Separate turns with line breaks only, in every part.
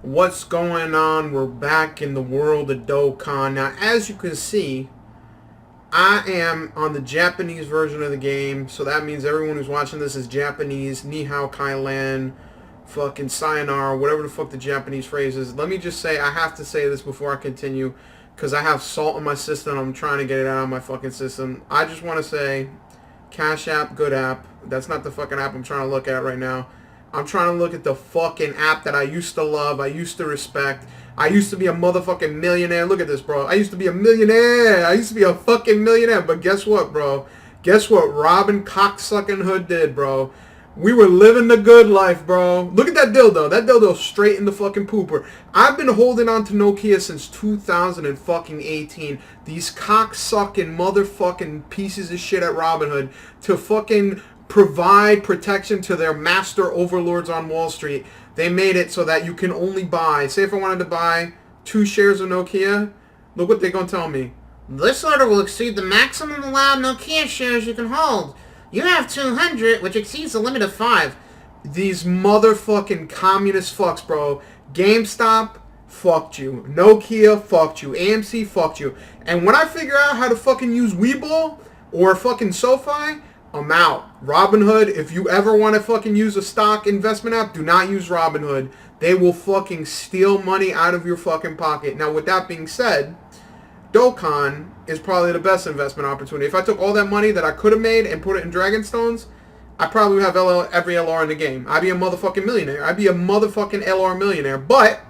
What's going on? We're back in the world of Dokkan. Now, as you can see, I am on the Japanese version of the game, so that means everyone who's watching this is Japanese. Ni hao, Kailan, fucking sayonara, whatever the fuck the Japanese phrase is. Let me just say, I have to say this before I continue, because I have salt in my system. I'm trying to get it out of my fucking system. I just want to say, Cash App, good app. That's not the fucking app I'm trying to look at right now. I'm trying to look at the fucking app that I used to love, I used to respect. I used to be a motherfucking millionaire. Look at this, bro. I used to be a millionaire. I used to be a fucking millionaire. But guess what, bro? Guess what Robin Cocksucking Hood did, bro? We were living the good life, bro. Look at that dildo. That dildo's straight in the fucking pooper. I've been holding on to Nokia since 2018. These cocksucking motherfucking pieces of shit at Robinhood to fucking provide protection to their master overlords on Wall Street. They made it so that you can only buy, say if I wanted to buy 2 shares of Nokia, look what they're going to tell me. This order will exceed the maximum allowed Nokia shares you can hold. You have 200, which exceeds the limit of 5. These motherfucking communist fucks, bro. GameStop fucked you. Nokia fucked you. AMC fucked you. And when I figure out how to fucking use Webull or fucking SoFi, I'm out. Robinhood, if you ever want to fucking use a stock investment app, do not use Robinhood. They will fucking steal money out of your fucking pocket. Now, with that being said, Dokkan is probably the best investment opportunity. If I took all that money that I could have made and put it in Dragonstones, I probably would have every LR in the game. I'd be a motherfucking millionaire. I'd be a motherfucking LR millionaire. But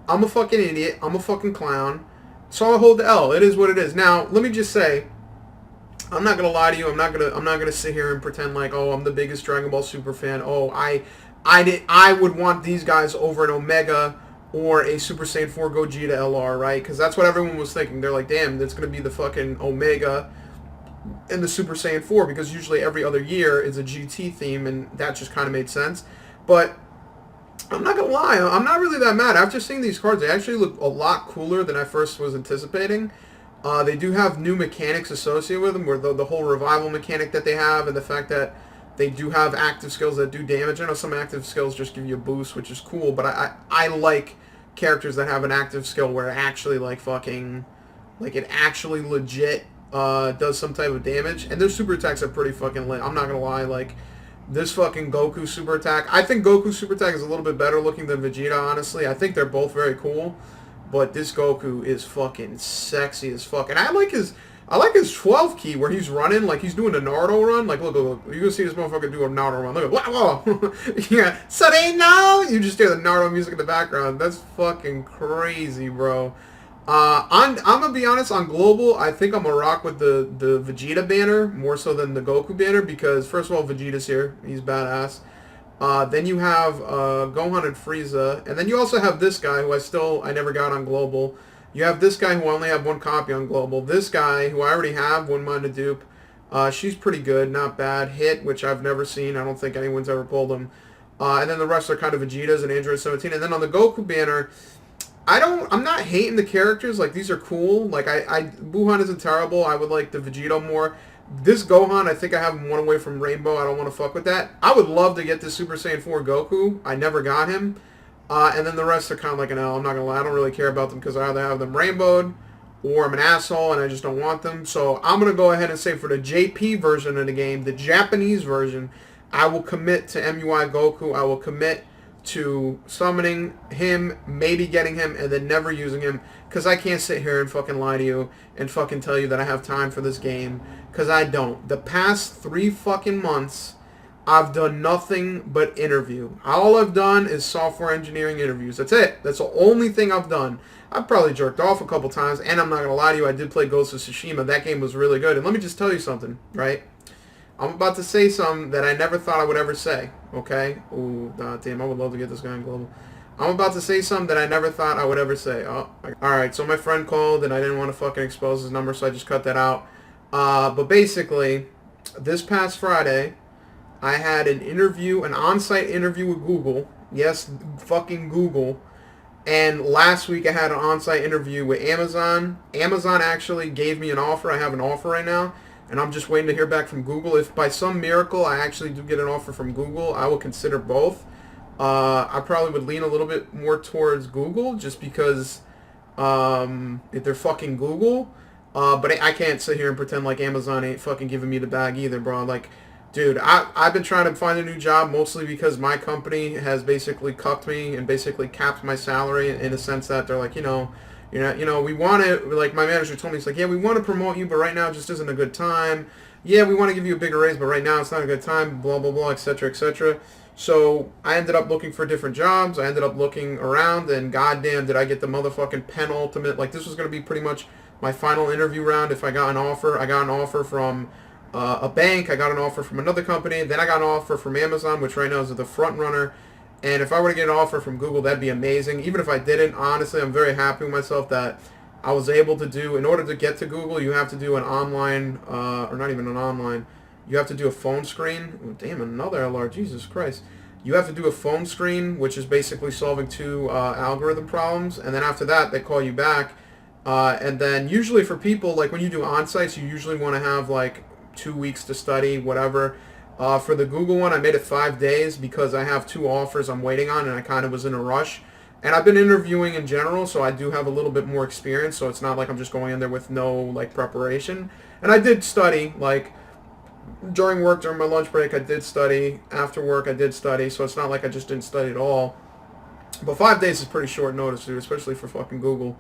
I'm a fucking idiot. I'm a fucking clown. So I hold the L. It is what it is. Now, let me just say, I'm not gonna lie to you. I'm not gonna sit here and pretend like, oh, I'm the biggest Dragon Ball Super fan. Oh, I would want these guys over an Omega or a Super Saiyan 4 Gogeta LR, right? Because that's what everyone was thinking. They're like, damn, that's gonna be the fucking Omega and the Super Saiyan 4, because usually every other year is a GT theme, and that just kind of made sense. But I'm not gonna lie, I'm not really that mad. After seeing these cards, they actually look a lot cooler than I first was anticipating. They do have new mechanics associated with them, where the whole revival mechanic that they have, and the fact that they do have active skills that do damage. I know some active skills just give you a boost, which is cool, but I like characters that have an active skill where it actually, like, fucking, like, it actually legit does some type of damage. And their super attacks are pretty fucking lit. I'm not gonna lie, like, this fucking Goku super attack, I think Goku super attack is a little bit better looking than Vegeta, honestly. I think they're both very cool. But this Goku is fucking sexy as fuck. And I like his 12 key where he's running, like he's doing a Naruto run. Like, look. You're going to see this motherfucker do a Naruto run. Look at, whoa. Yeah, Sareno! You just hear the Naruto music in the background. That's fucking crazy, bro. I'm going to be honest, on Global, I think I'm going to rock with the Vegeta banner more so than the Goku banner, because, first of all, Vegeta's here. He's badass. Then you have Gohan and Frieza, and then you also have this guy who I never got on Global. You have this guy who I only have 1 copy on Global. This guy who I already have, wouldn't mind a dupe. She's pretty good, not bad. Hit, which I've never seen. I don't think anyone's ever pulled him. And then the rest are kind of Vegetas and Android 17. And then on the Goku banner, I'm not hating the characters. Like, these are cool. Like, Wuhan isn't terrible. I would like the Vegito more. This Gohan, I think I have him 1 away from Rainbow. I don't want to fuck with that. I would love to get this Super Saiyan 4 Goku. I never got him. And then the rest are kind of like an L. I'm not going to lie. I don't really care about them because I either have them rainbowed or I'm an asshole and I just don't want them. So I'm going to go ahead and say for the JP version of the game, the Japanese version, I will commit to MUI Goku. I will commit to summoning him, maybe getting him, and then never using him, because I can't sit here and fucking lie to you and fucking tell you that I have time for this game, because I don't. The past 3 fucking months, I've done nothing but interview. All I've done is software engineering interviews. That's it. That's the only thing I've done. I've probably jerked off a couple times, and I'm not going to lie to you, I did play Ghost of Tsushima. That game was really good. And let me just tell you something, right? I'm about to say something that I never thought I would ever say, okay? Ooh, damn, I would love to get this guy on Global. I'm about to say something that I never thought I would ever say. Oh, alright, so my friend called, and I didn't want to fucking expose his number, so I just cut that out. But basically, this past Friday, I had an interview, an on-site interview with Google. Yes, fucking Google. And last week I had an on-site interview with Amazon. Amazon actually gave me an offer. I have an offer right now. And I'm just waiting to hear back from Google. If by some miracle I actually do get an offer from Google, I will consider both. I probably would lean a little bit more towards Google just because if they're fucking Google. But I can't sit here and pretend like Amazon ain't fucking giving me the bag either, bro. Like, dude, I've been trying to find a new job mostly because my company has basically cucked me and basically capped my salary in a sense that they're like, we want to, like my manager told me, he's like, yeah, we want to promote you, but right now it just isn't a good time. Yeah, we want to give you a bigger raise, but right now it's not a good time, blah, blah, blah, etc., etc. So I ended up looking for different jobs. I ended up looking around, and goddamn, did I get the motherfucking penultimate. Like, this was going to be pretty much my final interview round if I got an offer. I got an offer from a bank. I got an offer from another company. Then I got an offer from Amazon, which right now is the front runner. And if I were to get an offer from Google, that'd be amazing. Even if I didn't, honestly, I'm very happy with myself that I was able to do. In order to get to Google, you have to do an online, or not even an online, you have to do a phone screen. Oh, damn, another LR, Jesus Christ. You have to do a phone screen, which is basically solving two algorithm problems. And then after that, they call you back. And then usually for people, like when you do on-sites, you usually want to have like 2 weeks to study, whatever. For the Google one, I made it 5 days because I have 2 offers I'm waiting on, and I kind of was in a rush. And I've been interviewing in general, so I do have a little bit more experience, so it's not like I'm just going in there with no, like, preparation. And I did study, like, during work, during my lunch break, I did study. After work, I did study, so it's not like I just didn't study at all. But 5 days is pretty short notice, dude, especially for fucking Google.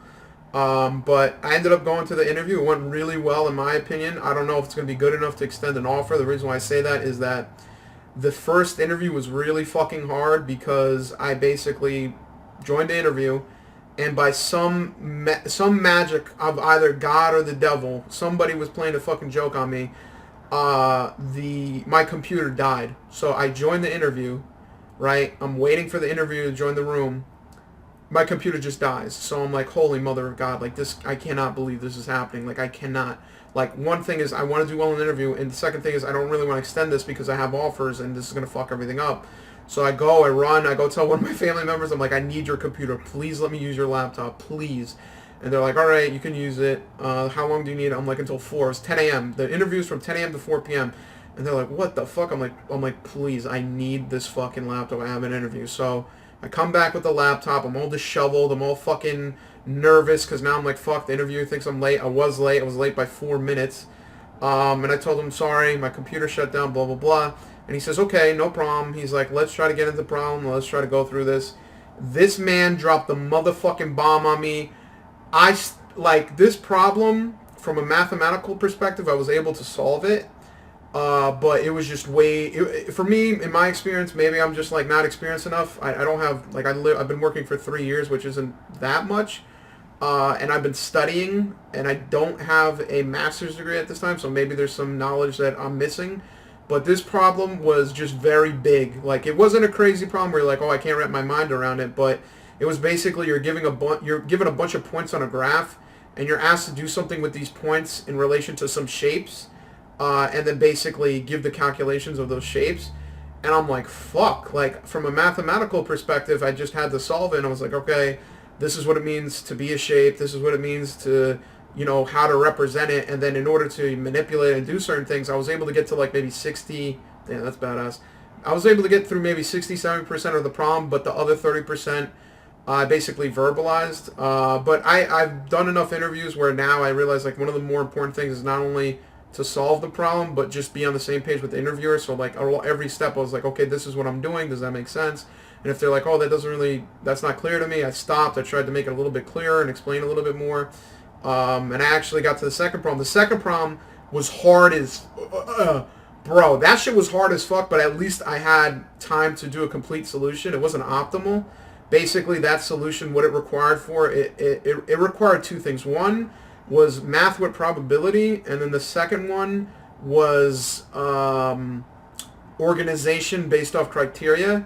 But I ended up going to the interview. It went really well, in my opinion. I don't know if it's going to be good enough to extend an offer. The reason why I say that is that the first interview was really fucking hard because I basically joined the interview, and by some magic of either God or the devil, somebody was playing a fucking joke on me. My computer died. So I joined the interview, right? I'm waiting for the interview to join the room. My computer just dies. So I'm like, holy mother of God, like this, I cannot believe this is happening. Like I cannot. Like one thing is I want to do well in the interview, and the second thing is I don't really want to extend this because I have offers and this is going to fuck everything up. So I go tell one of my family members, I'm like, I need your computer. Please let me use your laptop, please. And they're like, all right, you can use it. How long do you need? I'm like, until 4. It's 10 a.m. The interview's from 10 a.m. to 4 p.m. And they're like, what the fuck? I'm like, please, I need this fucking laptop. I have an interview. So I come back with the laptop. I'm all disheveled. I'm all fucking nervous because now I'm like, fuck, the interviewer thinks I'm late. I was late. I was late by 4 minutes. And I told him, sorry, my computer shut down, blah, blah, blah. And he says, okay, no problem. He's like, let's try to get into the problem. Let's try to go through this. This man dropped the motherfucking bomb on me. This problem, from a mathematical perspective, I was able to solve it. But it was just for me, in my experience, maybe I'm just like not experienced enough. I don't have, like I've been working for 3 years, which isn't that much. And I've been studying, and I don't have a master's degree at this time, so maybe there's some knowledge that I'm missing. But this problem was just very big. Like, it wasn't a crazy problem where you're like, oh, I can't wrap my mind around it, but it was basically you're given a bunch of points on a graph, and you're asked to do something with these points in relation to some shapes, and then basically give the calculations of those shapes. And I'm like, fuck. Like, from a mathematical perspective, I just had to solve it, and I was like, okay, this is what it means to be a shape. This is what it means to, how to represent it. And then in order to manipulate and do certain things, I was able to get to like maybe 60. Damn, that's badass. I was able to get through maybe 60-70% of the problem, but the other 30% I basically verbalized. But I've done enough interviews where now I realize like one of the more important things is not only to solve the problem, but just be on the same page with the interviewer. So like every step I was like, okay, this is what I'm doing. Does that make sense? And if they're like, oh, that's not clear to me, I stopped. I tried to make it a little bit clearer and explain a little bit more. And I actually got to the second problem. The second problem was hard as... bro, that shit was hard as fuck, but at least I had time to do a complete solution. It wasn't optimal. Basically, that solution, what it required it required 2 things. One was math with probability, and then the second one was organization based off criteria.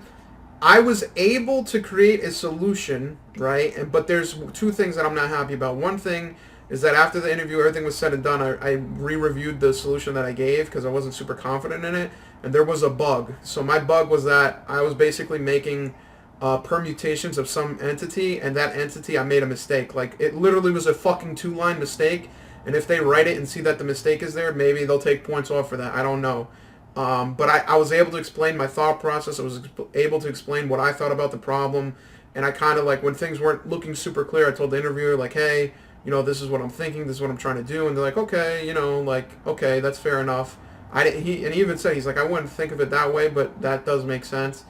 I was able to create a solution, right? But there's 2 things that I'm not happy about. One thing is that after the interview, everything was said and done, I re-reviewed the solution that I gave because I wasn't super confident in it, and there was a bug. So my bug was that I was basically making permutations of some entity, and that entity I made a mistake. Like, it literally was a fucking 2-line mistake, and if they write it and see that the mistake is there, maybe they'll take points off for that. I don't know. But I was able to explain my thought process. I was able to explain what I thought about the problem. And I kind of like, when things weren't looking super clear, I told the interviewer, like, hey, this is what I'm thinking, this is what I'm trying to do. And they're like, okay, like, okay, that's fair enough. He even said, he's like, I wouldn't think of it that way, but that does make sense.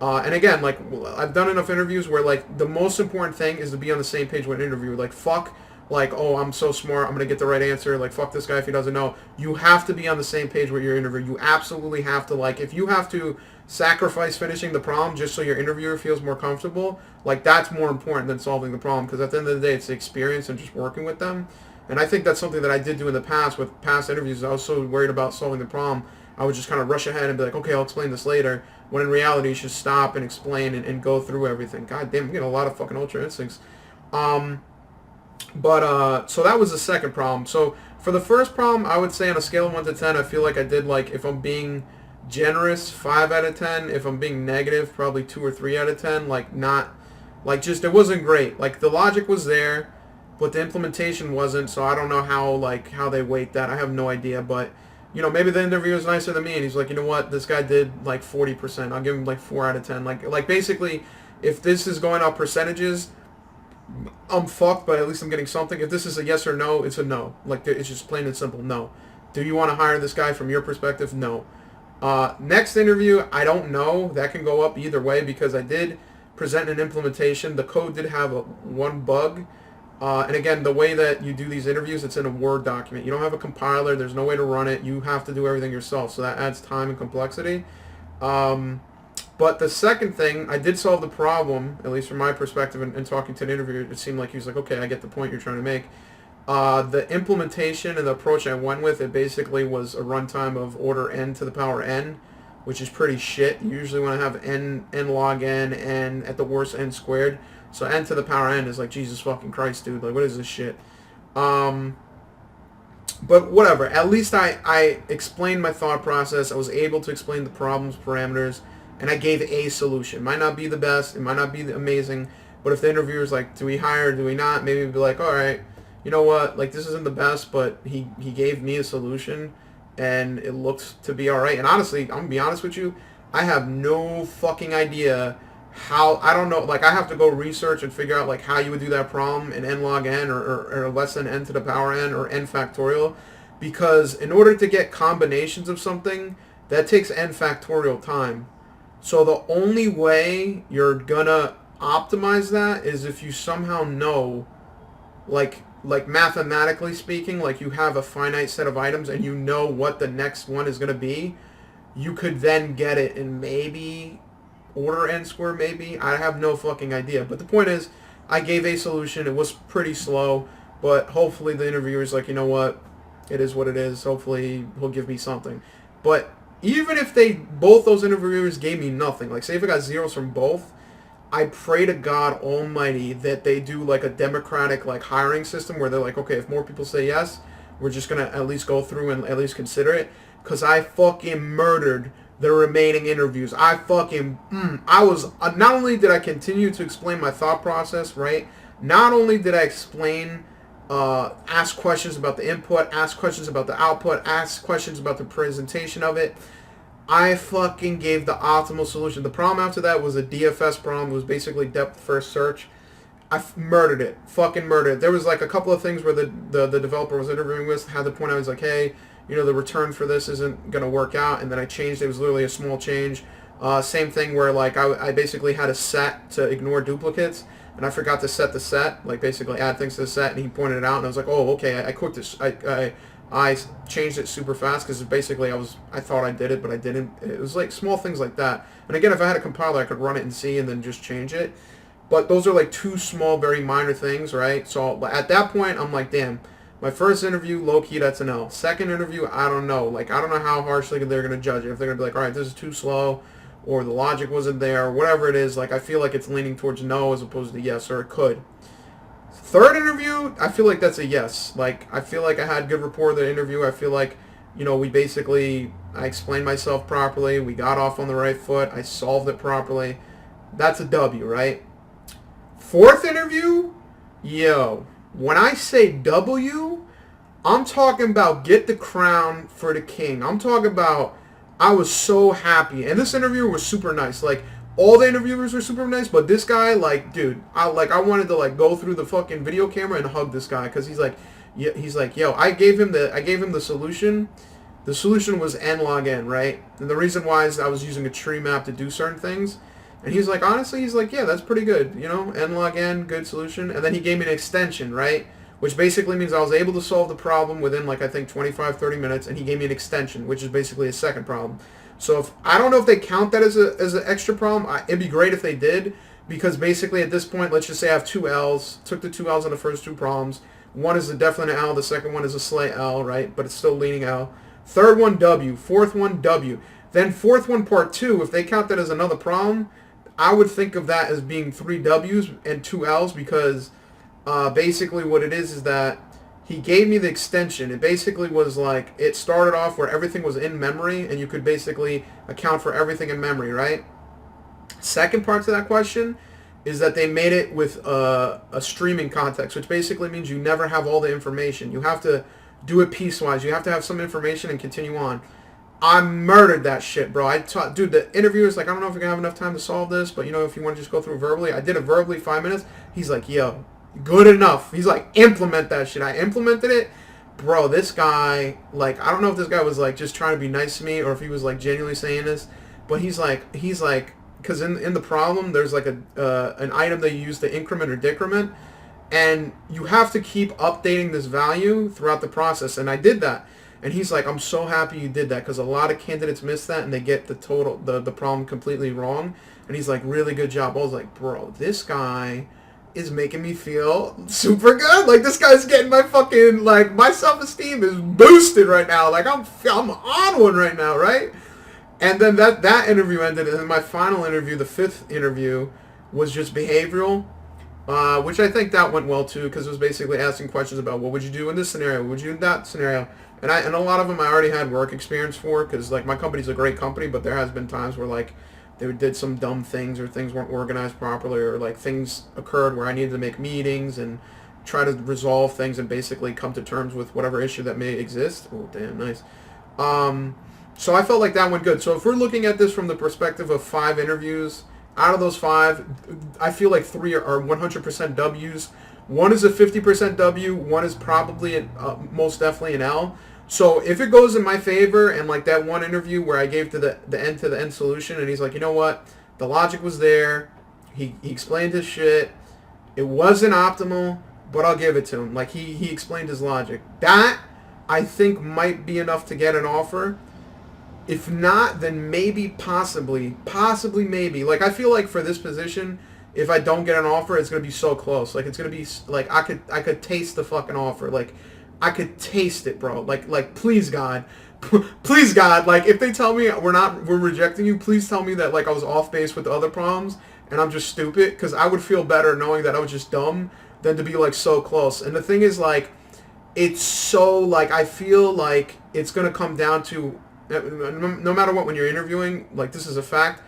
And again, like, I've done enough interviews where, like, the most important thing is to be on the same page with an interviewer. Like, fuck, like, oh, I'm so smart, I'm going to get the right answer. Like, fuck this guy if he doesn't know. You have to be on the same page with your interviewer. You absolutely have to, like, if you have to sacrifice finishing the problem just so your interviewer feels more comfortable, like, that's more important than solving the problem. Because at the end of the day, it's the experience and just working with them. And I think that's something that I did do in the past with past interviews. I was so worried about solving the problem, I would just kind of rush ahead and be like, okay, I'll explain this later. When in reality, you should stop and explain and go through everything. God damn, I'm getting a lot of fucking Ultra Instincts. So that was the second problem. So for the first problem, I would say on a scale of 1 to 10, I feel like I did, like, if I'm being generous, 5 out of 10. If I'm being negative, probably 2 or 3 out of 10. Like, not, like, just, it wasn't great. Like, the logic was there, but the implementation wasn't, so I don't know how they weight that. I have no idea, but maybe the interviewer was nicer than me, and he's like, you know what, this guy did like 40%. I'll give him like 4 out of 10. Like basically, if this is going off percentages, I'm fucked, but at least I'm getting something. If this is a yes or no, it's a no. Like, it's just plain and simple, no. Do you want to hire this guy from your perspective? No. Next interview, I don't know. That can go up either way because I did present an implementation. The code did have one bug. And again, the way that you do these interviews, it's in a Word document. You don't have a compiler. There's no way to run it. You have to do everything yourself. So that adds time and complexity. But the second thing, I did solve the problem, at least from my perspective, and talking to the interviewer, it seemed like he was like, okay, I get the point you're trying to make. The implementation and the approach I went with, it basically was a runtime of order n to the power n, which is pretty shit. You usually want to have n log n, and at the worst n squared. So n to the power n is like, Jesus fucking Christ, dude. Like, what is this shit? But whatever. At least I explained my thought process. I was able to explain the problems, parameters, and I gave a solution. It might not be the best. It might not be amazing. But if the interviewer's like, do we hire, do we not? Maybe we'd be like, all right, you know what? Like, this isn't the best, but he gave me a solution, and it looked to be all right. And honestly, I'm going to be honest with you, I have no fucking idea how, I don't know, like, I have to go research and figure out, like, how you would do that problem in n log n or less than n to the power n or n factorial, because in order to get combinations of something, that takes n factorial time. So the only way you're gonna optimize that is if you somehow know, like mathematically speaking, like, you have a finite set of items and you know what the next one is gonna be. You could then get it in maybe order n square, maybe. I have no fucking idea. But the point is, I gave a solution. It was pretty slow, but hopefully the interviewer's like, you know what, it is what it is. Hopefully he'll give me something. But even if both those interviewers gave me nothing, like, say if I got zeros from both, I pray to God Almighty that they do like a democratic, like, hiring system where they're like, okay, if more people say yes, we're just gonna at least go through and at least consider it. Because I fucking murdered the remaining interviews. I was, not only did I continue to explain my thought process, right? Not only did I explain, ask questions about the input, ask questions about the output, ask questions about the presentation of it, I fucking gave the optimal solution. The problem after that was a DFS problem. It was basically depth first search. I murdered it. Fucking murdered it. There was like a couple of things where the developer was interviewing with had the point I was like, hey, the return for this isn't going to work out, and then I changed it. It was literally a small change. Same thing where, like, I basically had a set to ignore duplicates, and I forgot to set the set, like, basically add things to the set, and he pointed it out, and I was like, oh, okay, I cooked this. I changed it super fast, because basically I thought I did it, but I didn't. It was, like, small things like that. And again, if I had a compiler, I could run it and see, and then just change it. But those are, like, two small, very minor things, right? So at that point, I'm like, damn. My first interview, low-key, that's an L. Second interview, I don't know. Like, I don't know how harshly they're going to judge it. If they're going to be like, all right, this is too slow, or the logic wasn't there, or whatever it is. Like, I feel like it's leaning towards no as opposed to yes, or it could. Third interview, I feel like that's a yes. Like, I feel like I had good rapport with the interview. I feel like, I explained myself properly. We got off on the right foot. I solved it properly. That's a W, right? Fourth interview, yo. When I say W, I'm talking about get the crown for the king. I'm talking about I was so happy. And this interviewer was super nice. Like, all the interviewers were super nice, but this guy, like, dude, I wanted to like go through the fucking video camera and hug this guy because he's like, yeah, he's like, yo, I gave him the solution. The solution was n log n, right? And the reason why is I was using a tree map to do certain things. And he's like, honestly, he's like, yeah, that's pretty good, you know, n log n, good solution. And then he gave me an extension, right? Which basically means I was able to solve the problem within, like, I think 25, 30 minutes, and he gave me an extension, which is basically a second problem. So if I don't know if they count that as an extra problem. It'd be great if they did, because basically at this point, let's just say I have 2 L's, took the 2 L's on the first 2 problems. One is a definite L, the second one is a slight L, right? But it's still leaning L. Third one, W. Fourth one, W. Then fourth one, part 2, if they count that as another problem, I would think of that as being 3 W's and 2 L's, because basically what it is that he gave me the extension. It basically was like, it started off where everything was in memory, and you could basically account for everything in memory, right? Second part to that question is that they made it with a streaming context, which basically means you never have all the information. You have to do it piecewise. You have to have some information and continue on. I murdered that shit, bro. Dude, the interviewer's like, I don't know if you're going to have enough time to solve this, but, you know, if you want to just go through verbally. I did it verbally 5 minutes. He's like, yo, good enough. He's like, implement that shit. I implemented it. Bro, this guy, like, I don't know if this guy was, like, just trying to be nice to me or if he was, like, genuinely saying this, but he's like, because in the problem, there's, like, an item that you use to increment or decrement, and you have to keep updating this value throughout the process, and I did that. And he's like, I'm so happy you did that, because a lot of candidates miss that and they get the problem completely wrong. And he's like, really good job. I was like, bro, this guy is making me feel super good. Like, this guy's getting my fucking, like, my self-esteem is boosted right now. Like, I'm on one right now, right? And then that interview ended, and then my final interview, the 5th interview, was just behavioral. Which I think that went well too, because it was basically asking questions about what would you do in this scenario, what would you do in that scenario, and a lot of them I already had work experience for, because like my company's a great company, but there has been times where like they did some dumb things or things weren't organized properly, or like things occurred where I needed to make meetings and try to resolve things and basically come to terms with whatever issue that may exist. Oh damn, nice. So I felt like that went good. So if we're looking at this from the perspective of 5 interviews, out of those 5, I feel like 3 are 100% W's. 1 is a 50% W. 1 is probably most definitely an L. So if it goes in my favor, and like that one interview where I gave to the end solution, and he's like, you know what, the logic was there. He explained his shit. It wasn't optimal, but I'll give it to him. Like he explained his logic. That I think might be enough to get an offer. If not, then maybe, possibly maybe. Like, I feel like for this position, if I don't get an offer, it's going to be so close. Like, it's going to be, like, I could taste the fucking offer. Like, I could taste it, bro. Like, please, God. Please, God. Like, if they tell me we're rejecting you, please tell me that, like, I was off base with the other problems and I'm just stupid. Because I would feel better knowing that I was just dumb than to be, like, so close. And the thing is, like, it's so, like, I feel like it's going to come down to, no matter what, when you're interviewing, like, this is a fact,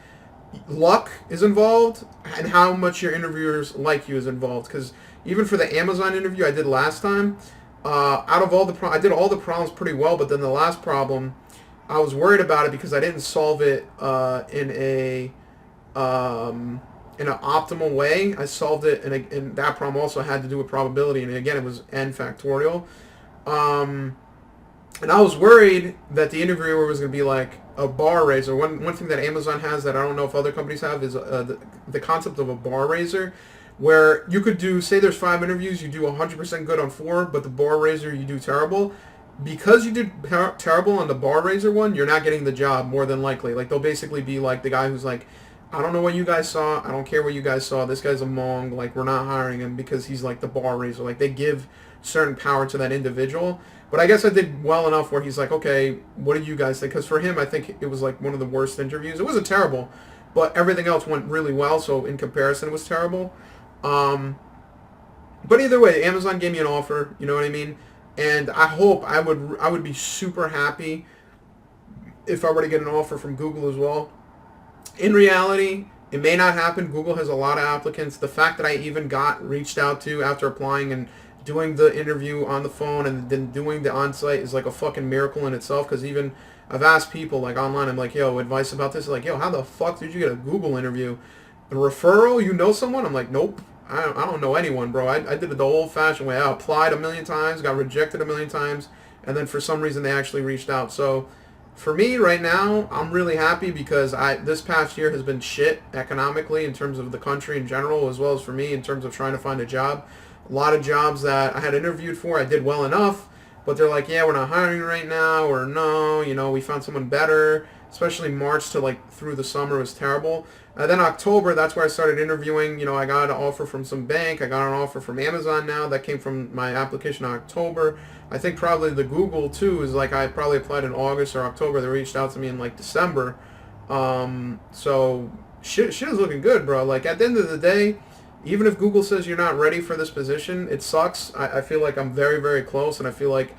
luck is involved, and how much your interviewers like you is involved. Because even for the Amazon interview I did last time, out of all the I did all the problems pretty well, but then the last problem, I was worried about it because I didn't solve it in an optimal way. I solved it, and that problem also had to do with probability, and again, it was n factorial. And I was worried that the interviewer was going to be like a bar raiser. One thing that Amazon has that I don't know if other companies have is the concept of a bar raiser, where you could do, say there's 5 interviews, you do 100% good on 4, but the bar raiser you do terrible. Because you did terrible on the bar raiser one, you're not getting the job, more than likely. Like, they'll basically be like the guy who's like, I don't know what you guys saw, I don't care what you guys saw, this guy's a Mong, like, we're not hiring him because he's like the bar raiser. Like, they give certain power to that individual. But I guess I did well enough where he's like, okay, what do you guys think? Because for him, I think it was like one of the worst interviews. It wasn't terrible, but everything else went really well, so in comparison, it was terrible. But either way, Amazon gave me an offer, you know what I mean? And I hope I would be super happy if I were to get an offer from Google as well. In reality, it may not happen. Google has a lot of applicants. The fact that I even got reached out to after applying and doing the interview on the phone and then doing the on-site is like a fucking miracle in itself. Because even I've asked people like online, I'm like, yo, advice about this? Like, yo, how the fuck did you get a Google interview? A referral? You know someone? I'm like, nope. I don't know anyone, bro. I did it the old-fashioned way. I applied a million times, got rejected a million times, and then for some reason they actually reached out. So for me right now, I'm really happy because this past year has been shit economically in terms of the country in general, as well as for me in terms of trying to find a job. A lot of jobs that I had interviewed for, I did well enough, but they're like, yeah, we're not hiring right now, or no, we found someone better. Especially March to like through the summer was terrible. Then October, that's where I started interviewing. I got an offer from some bank. I got an offer from Amazon now. That came from my application in October. I think probably the Google too is like I probably applied in August or October. They reached out to me in like December. So shit is looking good, bro. Like at the end of the day, even if Google says you're not ready for this position, it sucks. I feel like I'm very, very close, and I feel like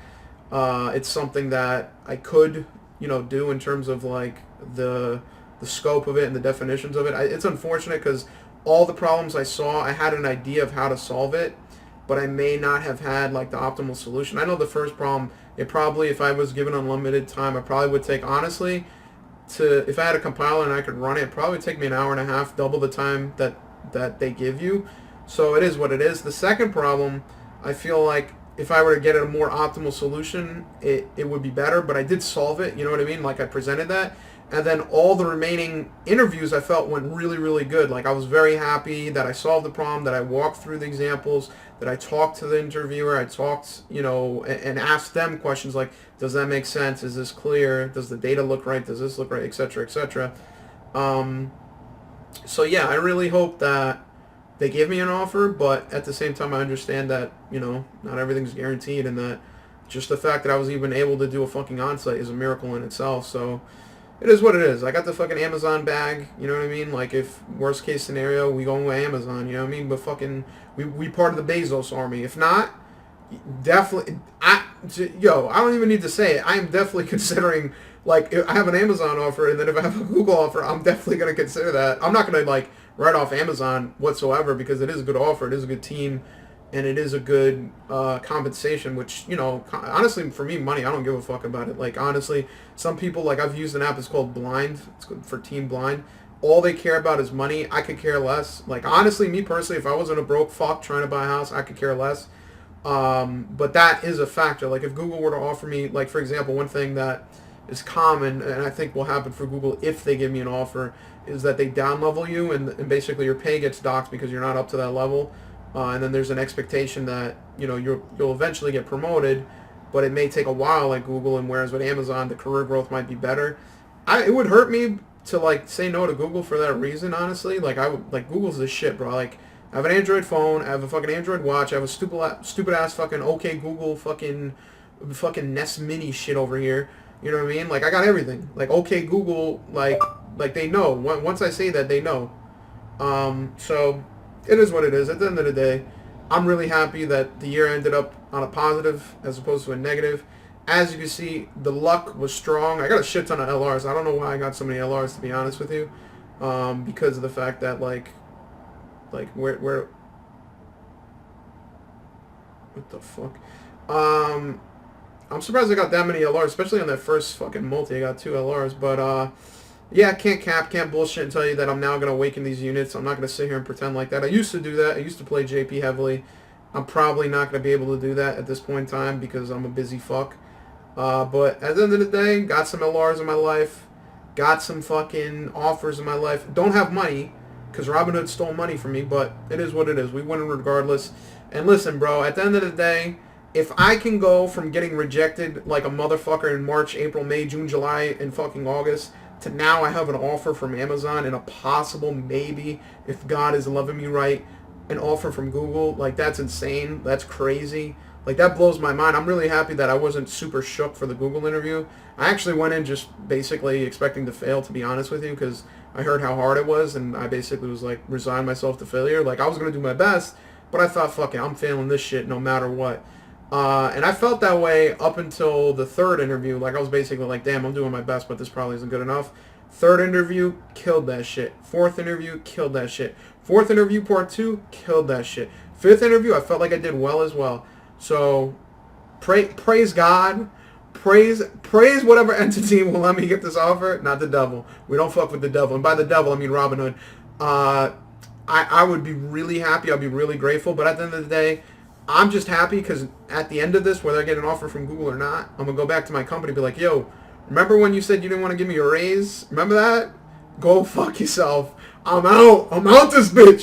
it's something that I could, do in terms of like the scope of it and the definitions of it. It's unfortunate because all the problems I saw, I had an idea of how to solve it, but I may not have had like the optimal solution. I know the first problem, if I was given unlimited time, I probably would take, honestly, if I had a compiler and I could run it, it'd probably take me an hour and a half, double the time that they give you. So it is what it is. The second problem, I feel like if I were to get a more optimal solution, it would be better, but I did solve it, you know what I mean? Like I presented that. And then all the remaining interviews I felt went really, really good. Like I was very happy that I solved the problem, that I walked through the examples, that I talked to the interviewer, I talked, and asked them questions like, does that make sense? Is this clear? Does the data look right? Does this look right? Et cetera, et cetera. So yeah, I really hope that they give me an offer, but at the same time I understand that, not everything's guaranteed, and that just the fact that I was even able to do a fucking on-site is a miracle in itself. So it is what it is. I got the fucking Amazon bag, you know what I mean? Like, if worst case scenario, we go with Amazon, you know what I mean? But fucking, we part of the Bezos army. If not, definitely, I don't even need to say it. I am definitely considering, like, if I have an Amazon offer, and then if I have a Google offer, I'm definitely going to consider that. I'm not going to, like, write off Amazon whatsoever, because it is a good offer, it is a good team, and it is a good compensation, which, honestly, for me, money, I don't give a fuck about it. Like, honestly, some people, like, I've used an app, it's called Blind, it's good for Team Blind. All they care about is money. I could care less. Like, honestly, me personally, if I wasn't a broke fuck trying to buy a house, I could care less. But that is a factor. Like, if Google were to offer me, like, for example, one thing that is common, and I think will happen for Google if they give me an offer, is that they down level you, and basically your pay gets docked because you're not up to that level. And then there's an expectation that you'll eventually get promoted, but it may take a while, like Google. And whereas with Amazon, the career growth might be better. It would hurt me to like say no to Google for that reason. Honestly, like Google's the shit, bro. Like I have an Android phone, I have a fucking Android watch, I have a stupid ass fucking OK Google fucking Nest Mini shit over here. You know what I mean? Like I got everything. Like OK Google, like they know. Once I say that, they know. So it is what it is. At the end of the day, I'm really happy that the year ended up on a positive as opposed to a negative. As you can see, the luck was strong. I got a shit ton of LRs. I don't know why I got so many LRs, to be honest with you, because of the fact that like where what the fuck? I'm surprised I got that many LRs, especially on that first fucking multi. I got 2 LRs, but yeah, can't bullshit and tell you that I'm now going to awaken these units. I'm not going to sit here and pretend like that. I used to do that. I used to play JP heavily. I'm probably not going to be able to do that at this point in time because I'm a busy fuck. But at the end of the day, got some LRs in my life. Got some fucking offers in my life. Don't have money because Robinhood stole money from me, but it is what it is. We win regardless. And listen, bro, at the end of the day, if I can go from getting rejected like a motherfucker in March, April, May, June, July, and fucking August to now I have an offer from Amazon and a possible maybe, if God is loving me right, an offer from Google, like that's insane. That's crazy. Like that blows my mind. I'm really happy that I wasn't super shook for the Google interview. I actually went in just basically expecting to fail, to be honest with you, because I heard how hard it was, and I basically was like resigned myself to failure. Like I was going to do my best, but I thought, fuck it, I'm failing this shit no matter what. And I felt that way up until the third interview. Like, I was basically like, damn, I'm doing my best, but this probably isn't good enough. Third interview, killed that shit. Fourth interview, killed that shit. Fourth interview, part 2, killed that shit. Fifth interview, I felt like I did well as well. So praise God. Praise whatever entity will let me get this offer. Not the devil. We don't fuck with the devil. And by the devil, I mean Robin Hood. I would be really happy. I'd be really grateful. But at the end of the day, I'm just happy because at the end of this, whether I get an offer from Google or not, I'm going to go back to my company and be like, yo, remember when you said you didn't want to give me a raise? Remember that? Go fuck yourself. I'm out. I'm out this bitch.